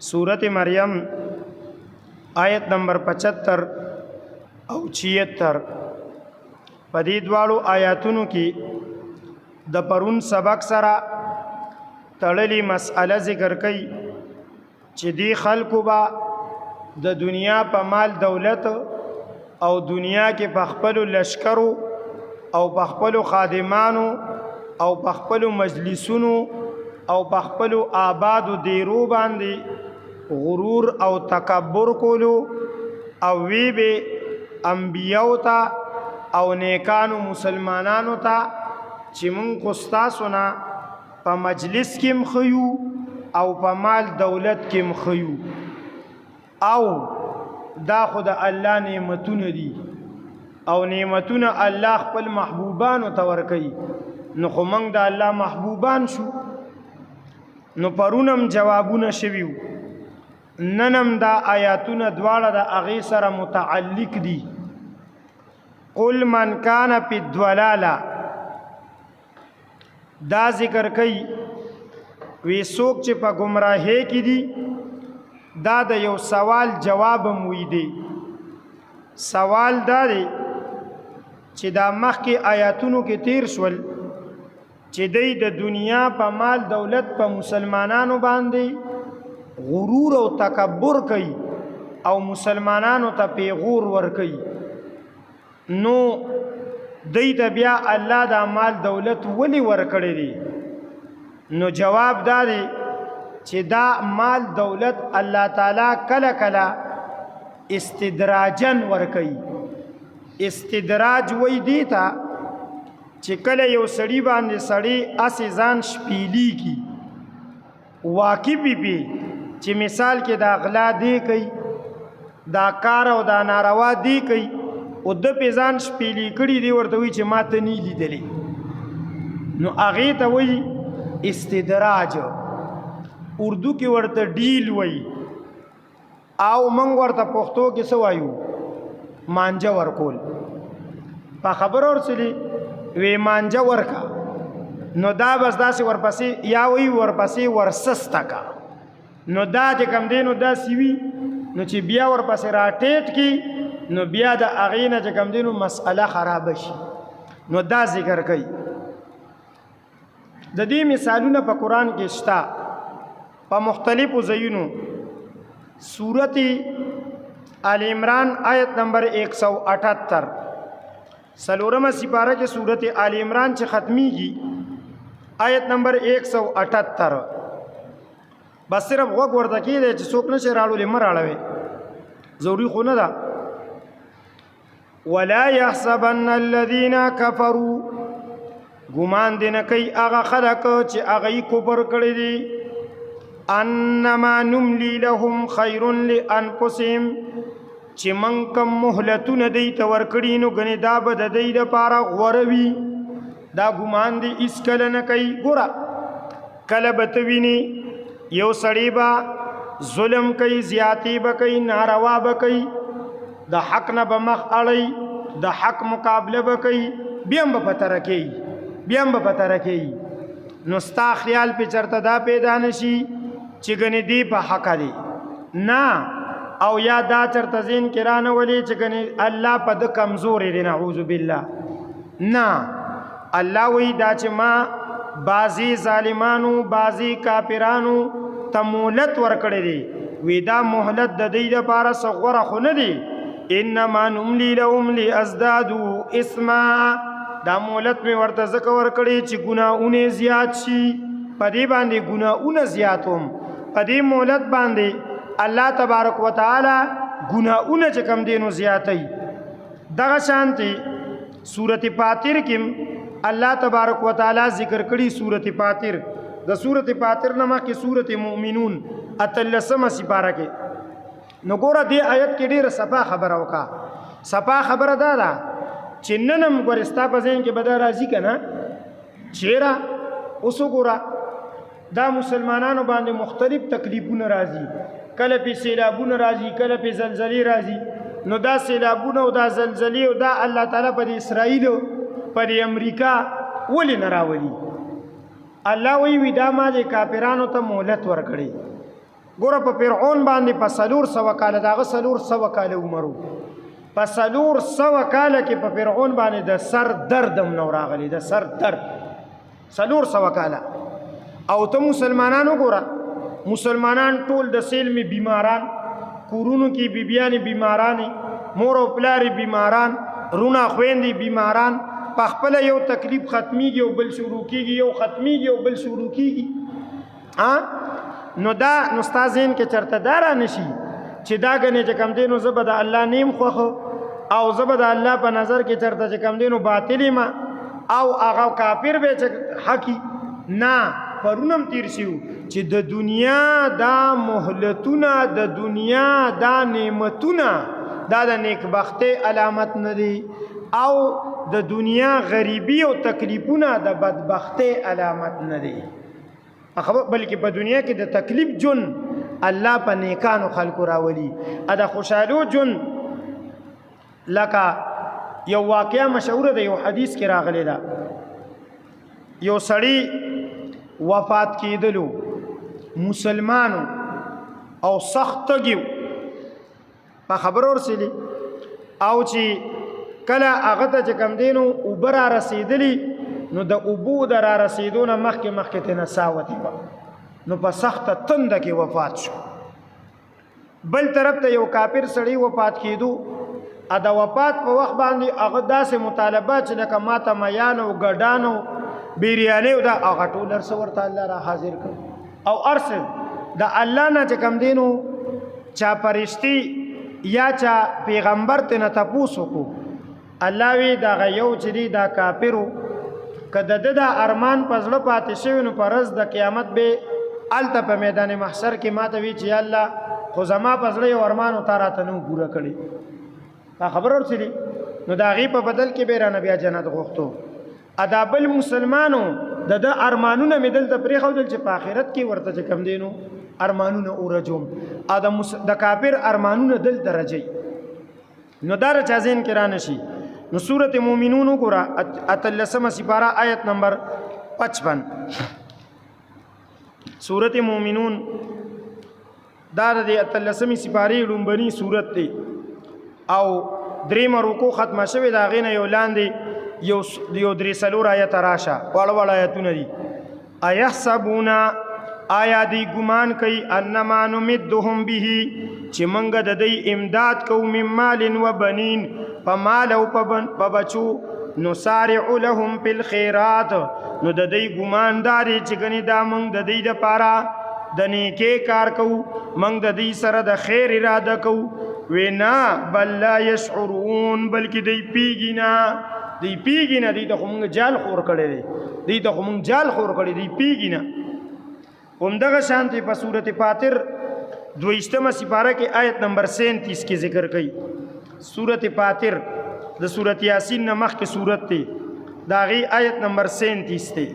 सूरत मरियम आयत नंबर 75 او 76 په دې دواړو آیاتونو کې د پرون سبق سره تړلې مسأله ذکر کړي چې دی خلکو با د دنیا په مال دولت او دنیا کې په خپل لشکرو او په خپل خادمانو او په خپل مجلسونو او په خپل آباد دیرو باندې غرور او تکبر کولو او وی به انبیاء ته او نیکانو مسلمانانو ته چې مونږ تاسو نه په مجلس کې مخیو او په مال دولت کې مخیو او دا خود الله نعمتونه دي او نعمتونه الله خپل محبوبانو ته ورکوي نو خو مونږ د الله محبوبان شو نو پرونم جوابونه شویو ننم دا آیاتونه دواړه د هغې سره متعلق دي قل من کان فی الضلاله دا ذکر کوي وی څوک چې په گمراهۍ کې دي دا د یو سوال جواب موي دی سوال دا دی چې دا مخکې آیاتونو کې تیر شول چې دی د دنیا په مال دولت په مسلمانانو باندې غرور او تکبر کوي او مسلمانانو ته پیغور ور کوي نو دی ته بیا الله دا مال دولت ولی ور کړی دی نو جواب دا دی چې دا مال دولت الله تعالی کله کله استدراجن ور کوي استدراج وای دی ته چې کله یو سړی باندې سړی اسې ځان شپیلی کی واقعي بي چې مثال کې دا غلا دی کوي دا کار او دا ناروا دی کوي او د پیزان شپیلی کړي دی ورته وی چې ماته نه لیدلې نو هغه ته وی استدراج اردو کې ورته ډیل وی او موږ ورته پښتو کې څه وایو مانجه ورکول په خبر ورسلی وی مانجه ورکا نو دا بس داسې ورپسې یا وی ورپسې ورسسته کا نو دا چې کم دی نو دا سیوي نو چې بیا ورپسې راټیټ کی نو بیا د هغې نه چې کم دی نو مسئله خرابه شي نو دا ذکر کوي د دې مثالونه په قرآن کې شته په مختلفو ځایونو سورت آل عمران آیت نمبر 178 سلورمه سپاره کې سورت آل عمران چې ختمیږي آیت نمبر 178 بس صرف غوږ ورته کېدی چې څوک نشي راړولی مه راړوې ضروري خو نه ده ولا يحسبن الذين كفروا ګمان دې نه کوي هغه خلک چې هغه یې کفر کړی دي انما نملي لهم خیر لانفسهم چې موږ کوم مهلتونه دی ته ورکړي نو ګنې دا به د دوی دپاره غوره وي دا ګمان دې هېڅکله نه کوي ګوره کله به ته وینې یو سړی به ظلم کوي زیاتی به کوي ناروا به کوي د حق نه به مخ اړی د حق مقابله به کوي بیا هم به پته رکوي بیا هم به پته رکوي نو ستا خیال پې چېرته دا پیدا نه شي چې ګنې دی په حقه دی نه او یا دا چېرته ذهن کې رانولي چې ګنې الله په ده کمزورې دی نعوذ بالله نه الله وایي دا چې ما بعضی ظالمانو بعضی کافرانو ته مهلت ورکړی دی وی دا مهلت د دوی دپاره څه غوره خو نه دی انما نملی لهم لیازدادوا اثما دا مهلت مې ورته ځکه ورکړی چې ګناهونه زیات شي په دې باندې ګناهونه زیاتوم په دې مهلت باندې الله تبارک وتعالی ګناهونه چې کم دی نو زیاتوي دغه شانتې سورت فاطر کې الله تبارک وتعالی ذکر کړي سورت فاطر د سورت فاطر نه مخکې سورت مؤمنون اتلسمه سپاره کې نو ګوره دې آیت کې ډېره صفا خبره وکړه صفا خبره دا ده چې نن هم ګورې ستا په ذهن کې به دا راځي که نه چېره اوس وګوره دا مسلمانانو باندې مختلف تکلیفونه راځي کله پې سیلابونه راځي کله پې زلزلې راځي نو دا سیلابونه او دا زلزلې او دا الله تعالی په د اسرائیلو په د امریکا ولې نه راولي الله وی دا ما د کافرانو ته مهلت ورکړي ګوره په فرعون باندې په 400 کاله دغه 400 کاله عمر په 400 کاله کې په فرعون باندې د سر درد هم نو راغلی د سر درد 400 کاله او ته مسلمانانو ګوره مسلمانان ټول د سیلمي بیماران کورونو کې بیبیانی بیمارانی مور او پلاری بیماران رونا خويندې بیماران په خپل یو تکلیف ختميږي او بل شروع کیږي یو ختميږي او بل شروع کیږي نو دا نو استادین کې چرته دارا نشي چې دا غنه چې کم دینو زبد الله نیم خوخه او زبد الله په نظر کې چرته چې کم دینو باطلی ما او هغه کافر به چې حقي نه پرونم تیر شو چې د دنیا دا مهلتونه د دنیا دا نعمتونه دا د نیکبختی علامت نه دي او د دنیا غریبی او تکلیفونه د بدبختی علامت نه دي بلکې په دنیا کې د تکلیف جن الله په نیکانو خلقو راولي دا خوشالو جن لکه یو واقعه مشهوره ده یو حدیث کې راغلی ده یو سړی وفات کېدلو مسلمانو او سخت تګیو په خبر ورسېلی او چې کله هغه ته چې کم دینو اوبه را رسېدلي نو د اوبو د را رسېدو نه مخکې ته نه ساه وتې نو په سخته تنده کې وفات شو بل طرف ته یو کافر سړی وفات کېدو د وفات په وخت باندې هغه داسې مطالبات چې لکه ماته میان او ګډان او بیریانې او دا هغه ټول هر څه ورته الله را حاضر کړ او ارسل د الله نه چې کم دینو چا پرشتي یا چا پیغمبر ته نه تپوس وکړو الله وی دغه یو چې دی دا کافرو که د ده د ارمان په زړه پاتې شوي نو په ورځ د قیامت به هلته په میدان محشر کې ماته وی چې الله خو زما په زړه یو ارمان او تا راته نه پوره کړی تا خبر ورسېدي نو د هغې په بدل کې به یې رانه بیا جنت غوښتو ادا بل مسلمانو د ده ارمانونه مې دلته پرېښودل چې په آخرت کې ورته چې کم دی نو ارمانونه ورجوم د کافر ارمانونه دلته رجوي نو دا چا ذهن کې رانه شي نو سورت مومنون وګوره اتلسمه سپاره آیت نمبر 55 سورت مومنون دا د اتلسمه سپاره لومبني سورت دی او دریم رکوع ختمه شوی دا غینه یو لاندې یو درې څلور آیت راشه واړه آیتونه دي ایحسبون آیا دی ګمان کوي انما نمدهم به چې منګه د دې امداد کو من مال و بنین په مال او په بچو نسارع لهم فی الخیرات نو د دې ګمان داري چې ګنې دا منګ د دې لپاره د نیکه کار کو منګ د دې سره د خیر اراده کو وینا بل لا یشعرون بلکې دی پیګینا دی ته کوم جال خور کړي دی ته کوم جال خور کړي دی پیګینا همدغه شانتی په سورت فاطر 22 سپاره کې آیت نمبر 37 کې ذکر کړي سورت فاطر د سورت یاسین نه مخکې سورت دی دا غي آیت نمبر 37 دی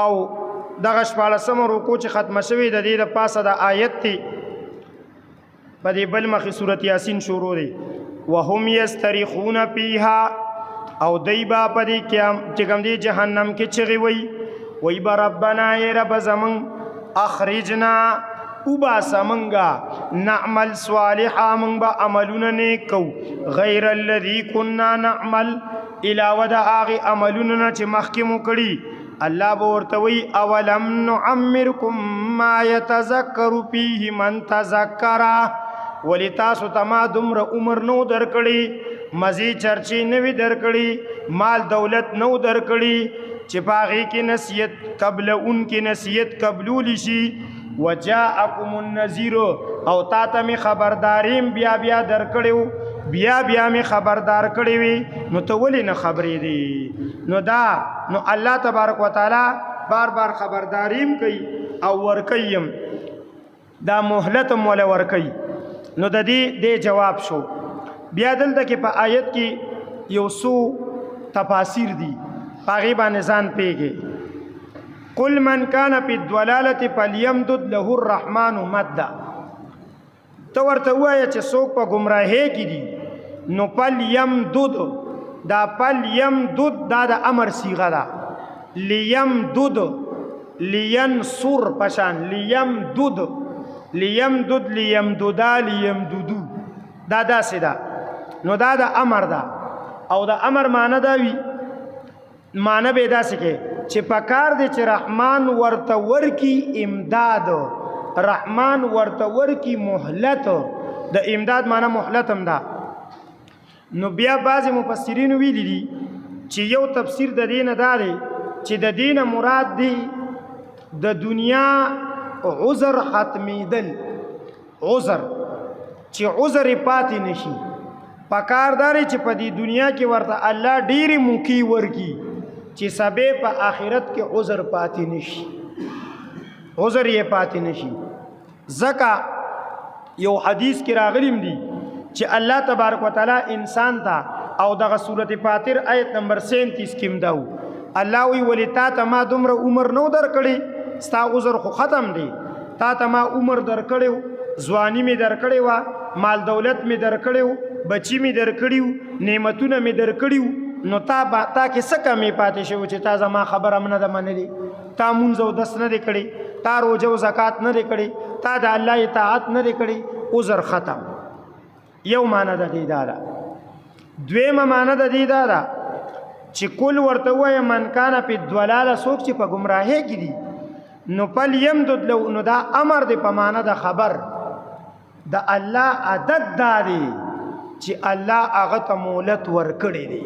او دغه شپاړسمه رکوع چې ختمه شوې د دې د پاسه د آیت دی په دې بل مخې سورت یاسین شروع دی وهم یستریخون فیها او دایبا پدې چې کوم دی جهنم کې چغي وای با ربنا ای رب زمن اخرجنا وبا سمنگا نعمل صالحا من با عملنا نیکو غیر الذي كنا نعمل علاوه د هغه عملونه چې مخکې مو کړي الله به ورته وی اولم نعمرکم ما يتذكر فيه من تذكر ولی تاسو تما دومره عمر نو درکړي مزي چرچی نوی درکړي مال دولت نو درکړي چې پاغي کې نصیحت قبل ان کې نصیحت قبول شي وجاءکم النذیر او تا ته می خبرداریم بیا درکړیو بیا می خبردار کړی وي نو ته ولې نه خبرې دي نو الله تبارک وتعالى بار خبرداریم کوي او ورکیم دا مهلت مولا ورکی نو د دې جواب شو بیا دلته کې په آیت کې یو څو تفاسیر دي هغه باندې ځان پیږي قل من کان فی الضلاله فلیمدد له الرحمن مدا تو ورته وایي چې څوک په گمراهۍ کې دي نو فلیمدد دا فلیمدد دا د امر صيغه ده لیمدد لینصر پشان لیمدد لیمددا لیمددو دا داسې ده. نو دا د امر ده او د امر معنی دا وي معنی به داسې کې چې پکار دی چې رحمان ورته ورکی امداد رحمان ورته ورکی مهلت د امداد معنی مهلت هم ده. نو بیا بعض مفسرین ویلي دي چې یو تفسیر د دین دا دی چې د دین مراد دی د دنیا عذر ختمیدل عذر چې عذر پاتې نشي پکارداري چې په دې دنیا کې ورته الله ډېری موقع ورکی چې سبب په آخرت کې عذر پاتې نشي عذر یې پاتې نشي. ځکه یو حدیث کې راغلیم دی چې الله تبارک وتعالى انسان ته او دغه سورۃ فاطر آیت نمبر 37 کې مداو الله وی ولی تا ته ما دومره عمر نو درکړي ستا عذر خو ختم دی تا ته ما عمر درکړیو ځواني می درکړی وا مال دولت می درکړیو بچی می درکړیو نعمتونه می درکړیو نو تا کې څه کمی پاتې شو چې تا زما خبره نه ده منلې تا مونځ او دس نه دی کړی تا روزه او زکات نه دی کړی تا د الله اطاعت نه دی کړی عذر ختم. یو معنی د دې دا ده. دویمه معنی د دې دا ده چې کل ورته وایي من کان په ضلاله څوک چې په گمراهۍ کې دي نو پل یمدد لو نو دا امر دی په معنی د خبر د الله عادت داري چې الله هغه ته مولت ورکړي دي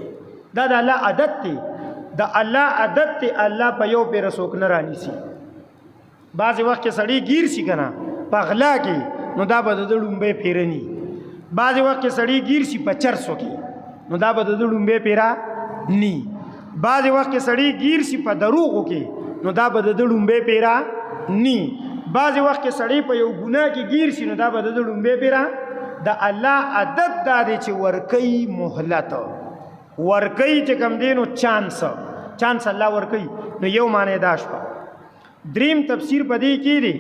دا د الله عادت دی د الله عادت دی الله په یو پیر څوک نه رانیسي. بعض وخت کې سړی گیر شي کنه پغلا کې نو دا به د ډومبه پیرني بعض وخت کې سړی گیر شي په چرسو کې نو دا به د ډومبه پیرا ني بعض وخت کې سړی گیر شي په دروغو کې نو دا به د ډومبه پیرا ني بعض وخت کې سړی په یو ګناه کې گیر شي نو دا به د ډومبه پیرا د الله عادت دا دی چې ورکی مهلت ورکی چې کم دینو چانس الله ورکی. نو یو معنی دا شو. دریم تفسیر پدې کې دی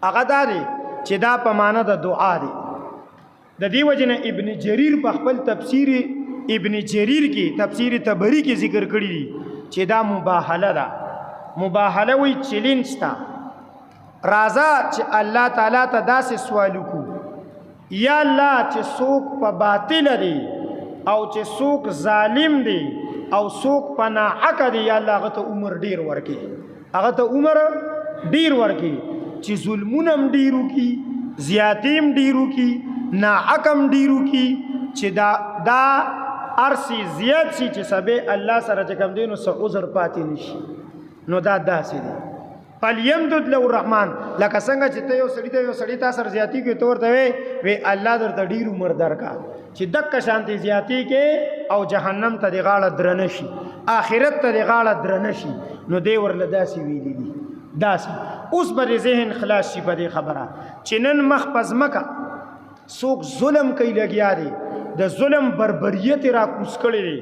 هغه دا دی چې دا په معنی د دعا دی. د دې وجنه ابن جریر په خپل تفسیر ابن جریر کې تفسیر تبری کې ذکر کړی دی چې دا مباهله ده. مباهله وی چیلنج تا رازا چې الله تعالی ته داسې سوال وکړو یا الله چې څوک په باطل دی او چې څوک ظالم دی او څوک په ناحق دی یا الله هغه ته عمر ډیر ورکړي هغه ته عمر ډیر ورکړي چې ظلمونم ډیرو کی زیاتیم ډیرو کی ناحکم ډیرو کی چې دا ارسی زیات شي چې سبه الله سره چې کم دینو څه عذر پاتې نشي. نو دا داسې دی فلیمدد له الرحمن لکه څنګه چې ته یو سړی تا سره زیاتی کوي تور ته وی الله درته ډیر عمر درکا چې دک شانتی زیاتی کې او جهنم ته دی غاړه درنه شي آخرت ته دی غاړه درنه شي نو دی ورله داسې ویلی دي داسې. اوس به ذهن خلاص شي په دې خبره چې نن مخ پزمکه څوک ظلم کوي لګیا دی د ظلم بربریت را کوس کړي دي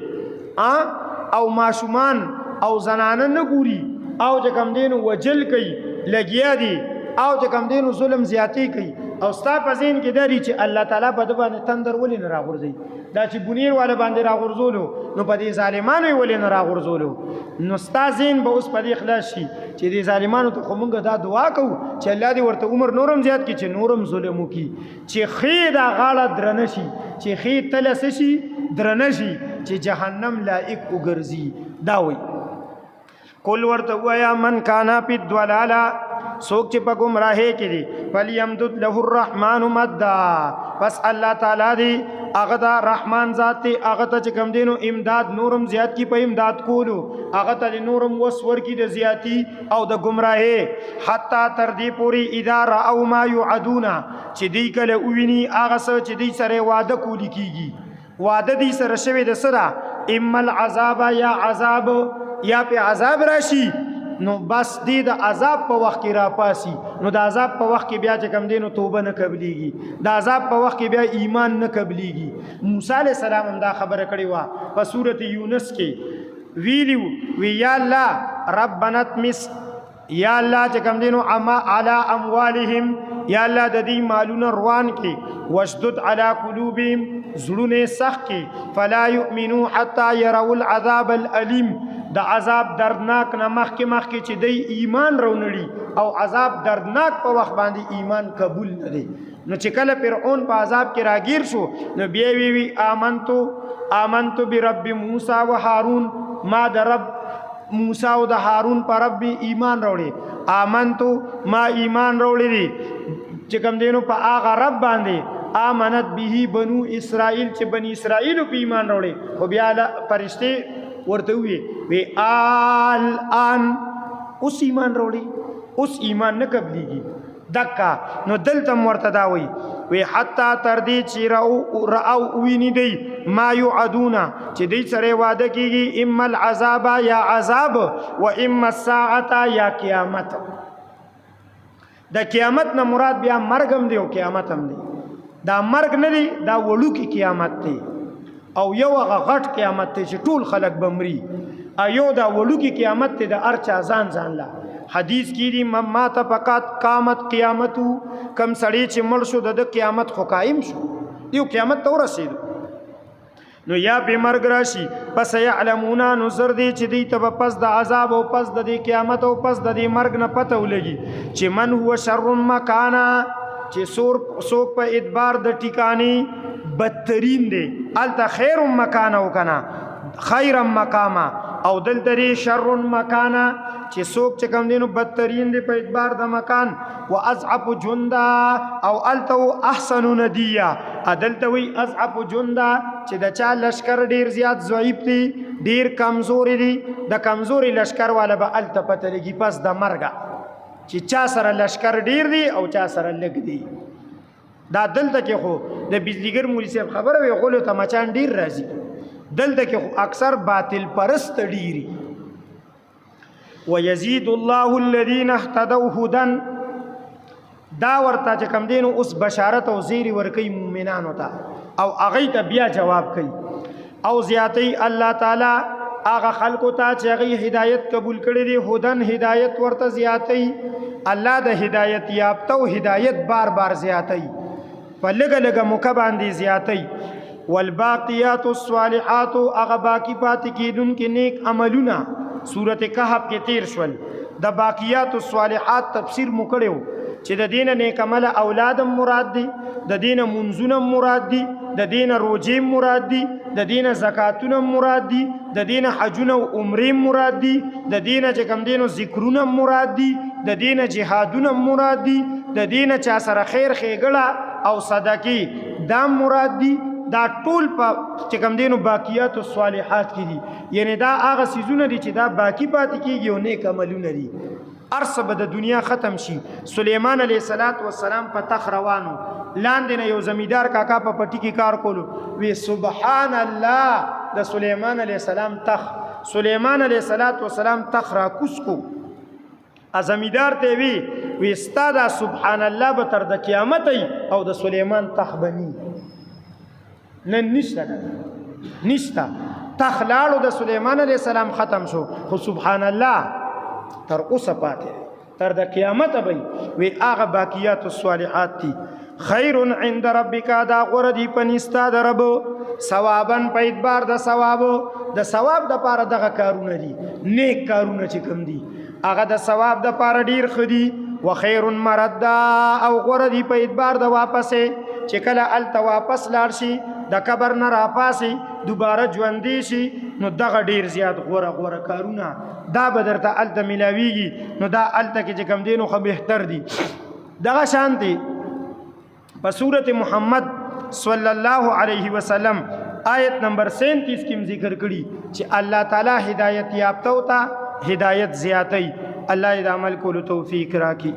او ماشومان او زنانه نه ګوري او چې کم دینو وجل کوي لګیا دي او چې کم دینو ظلم زیاتی کوي او ستا په ذهن کې داري چې الله تعالی په دې باندې تندر ولې نه راغورځي دا چې بنیر والا باندې راغورځولو نو په دې ظالمانو ولې نه راغورځولو نو ستا ذهن به اوس په دې خلاص شي چې دې ظالمانو ته خو مونږ دا دعا کوو چې الله دې ورته عمر نورم زیات کړي چې نورم ظلم وکړي چې خې دا غاړه درنه شي چې خې تلس شي درنه شي چې جهنم لائق وګرځي. دا وایي کل ورته وایا من کانا پی الضلاله څوک چې په گمراهۍ کې دي فلیمدد له الرحمن مدا پس الله تعالی دی هغه دا رحمان ذات دی هغه ته چې کم دینو امداد نورم زیات کی په امداد کولو هغه ته نورم وسور کی د زیاتی او د گمراهۍ حتی تر دې پوری اداره او ما يعدون چې دی کله ویني هغه څه چې دی سره وعده کولی کیږي وعده دی سره شوی د سره اما العذاب یا عذاب یا په عذاب راشي نو بس دې د عذاب په وخت کې را پاسي نو د عذاب په وخت کې بیا چې کم دینو توبه نه قبليږي د عذاب په وخت کې بیا ایمان نه قبليږي. موسی عليه السلام هم دا خبره کړې و په سورۃ یونس کې ویلیو وی یا الله ربنا تمس یا الله چې کم دینو اما علی اموالهم یا الله د دې مالونه روان کې وشدد علی قلوبهم زړونه سخت کې فلا یؤمنو حتا يروا العذاب الالم د عذاب دردناک نه مخکې چې دی ایمان راونړي او عذاب دردناک په وخت باندې ایمان قبول نه دی. نو چې کله فرعون په عذاب کې راګیر شو نو بیا وی آمنتو برب موسی و هارون، ما د رب موسی او د هارون پر رب ایمان راوړي. آمنتو ما ایمان راوړي دي چې کوم دینو په هغه رب باندې آمنت به بنو اسرائیل چې بنی اسرائیل په ایمان راوړي. خو بیا فرشتي ورته وی آن اوس ایمان راوړي، اوس ایمان نه قبليږي دکا. نو دلته ورته دا وی حتی تر دې چې راو ویني دی ما یعدونا چې دی سره وعده کیږي اما العذاب یا عذاب و اما الساعه یا قیامت. د قیامت نه مراد بیا مرګ هم دی او قیامت هم دی. دا مرګ نه دی، دا وړو کې قیامت دی او یو هغه غټ قیامت دی چې ټول خلق بمري. ایو دا وړو کې قیامت دی د ارچا ځان لا حدیث کی دی ما ته فقط قامت قیامتو، کم سړی چې مړ شو د قیامت خو قائم شو، یو قیامت ته ورسېدو. نو یا به مرګ راشي پس یعلمون نظر دی چې دی ته پس د عذاب او پس د قیامت او پس د مرګ نه پته ولګي چې من هو شر مکانا، چې څوک په ادبار د ټیکانی بدترین دی. الته خیر مکانا وکنا خیر مقاما او دلته شر مکانا چې څوک چې کوم دینو بدترین دی په اعتبار د مکان. و اضعف جندا او الته احسن ندیا، عدلته وی اضعف جندا چې د چا لشکر ډیر زیات ضعیف دی، ډیر کمزوري دی. د کمزوري لشکر والا به الته پته لګي پس د مرګ چې چا سره لشکر ډیر دی او چا سره لګ دی. دا دلته کې خو د بجلیګر مولوی صاحب خبره وی غولو ته مچان ډیر راځي، دلته کې اکثر باطل پرست ډیری. ويزيد الله الذين اهتدوا هدى، دا ورته چې کم دینو اوس بشارت او زیری ورکی مومنانو ته او هغه ته بیا جواب کوي او زیاتی الله تعالی هغه خلکو ته چې هغه هدایت قبول کړي دي. هدن هدایت ورته زیاتی، الله د هدایت یافتو هدایت بار بار زیاتی په لګه موقع باندې زیاتی. والباقیات الصالحات هغه باقی پاتې کیدونکې نیک عملونه سورۃ کهف کې تیر شول. د باقیات الصالحات تفسیر مو کړو چې د دین نیک عمل اولادم مراد دي، د دین منځونه مراد دي، د دین روزې مراد دي، د دین زکاتونه مراد دي، د دین حجونه او عمرې مراد دي، د دین چې کوم دینو ذکرونه مراد دي، د دین جهادونه مراد دي، د دین چا سره خیر خېګړه او صدقې دا مراد دي. دا ټول په چې کوم دینو باقیات الصالحات کې دي، یعنی دا هغه سيزونه دي چې دا باقی پاتې کیږي او نیک عملونه دي. ارسب د دنیا ختم شي. سليمان عليه السلام په تخ روانو، لاندې نه یو زمیدار کاکا په پټی کې کار کولو، وی سبحان الله د سليمان عليه السلام تخ، سليمان عليه السلام تخ را کوس کو. زمیدار ته وی استاد سبحان الله به تر د قیامت او د سليمان تخ بني نن نشتا تخلاړو د سليمان عليه السلام ختم شو، خو سبحان الله تر اوسه پاتې تر د قیامت به وی هغه باقیات الصالحات دي. خیر عند ربک، دا غره دی پنيستا د رب، ثوابن په اعتبار د ثواب د پاره دغه کارونه دي، نیک کارونه چې کوم دي هغه د ثواب د پاره ډیر خدي. وخیر مردا او غره دی په اعتبار د واپسې چې کله الته واپس لاړ شي د قبر نه راپاسي دوباره ژوندې شي نو دغه ډیر زیات غوره کارونه دا به درته الته ملاویږي. نو دا الته کې چې کوم دینو خو بهتر دي. دغه شانتي په سورۃ محمد صلی الله علیه وسلم آیت نمبر 37 کې ذکر کړي چې الله تعالی هدایت یافتو ته هدایت زیاتی. الله دې عمل کولو توفیق راکړي.